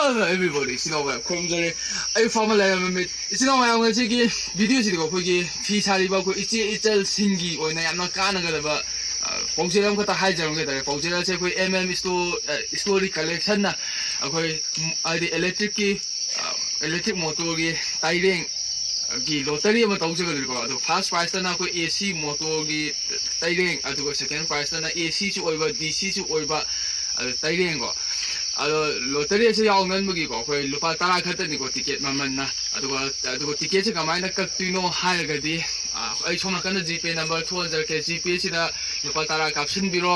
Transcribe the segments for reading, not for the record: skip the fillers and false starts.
Hello everybody, sinaway khomjare ai family limit sinaway ang chiki video si ko khogi thi sari ba ko ichi ichal singi oina yamna kana ga ba pawjeram ka ta haijar ga da pawjera che koi story collection na akoi ai electric motor gi Tareng gi lottary ma tawje ga ko ado first prize na ko AC motor gi Tareng ado second prize na AC chu oiba DC chu oiba Tareng go lottary se yaw ngan magi ko khoi lupa tara khata ni ko ticket maman na adugo ticket se kamai na kak tuino hai ga di ai chona kana GP number 2000 ke GP sida lupa tara caption biro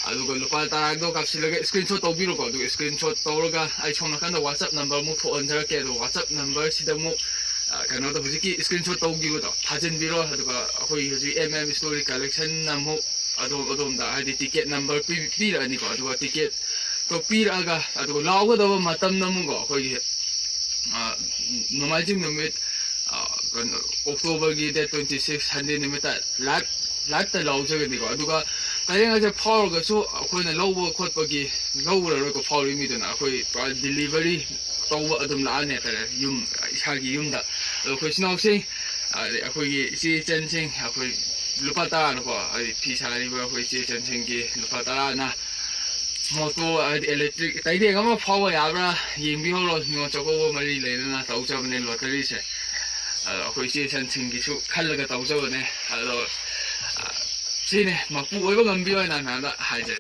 adugo lupa tara do caption ga screenshot to biro ko adugo screenshot to ga ai chona kana WhatsApp number mu to onjar ke do WhatsApp number sida mu kana to hujiki screenshot to gi go thajin biro adugo khoi huji story collection na mu adom da ai ticket number pi ra ni ko adugo ticket to piraga adu lawa da matam namu go khoi nomajim numit October gi date 26 Sunday nimit lat ta law je ni go adu ga Tareng ga power ga so khoi na law khot pa gi law ra ko power mi da khoi delivery to adum la ne ta yum isa gi yum da khoi sinaw sing khoi gi si chen sing khoi lupa ta na ko pi sa ri ba khoi si chen sing gi lupa ta na moto electric Tareng ama power yabra yimbi holo Ningol Chakouba mari leina tawjabne lottery se khoi che chan thing gi su khallaga tawjabne ado sine mapu oiba gambi na na da haje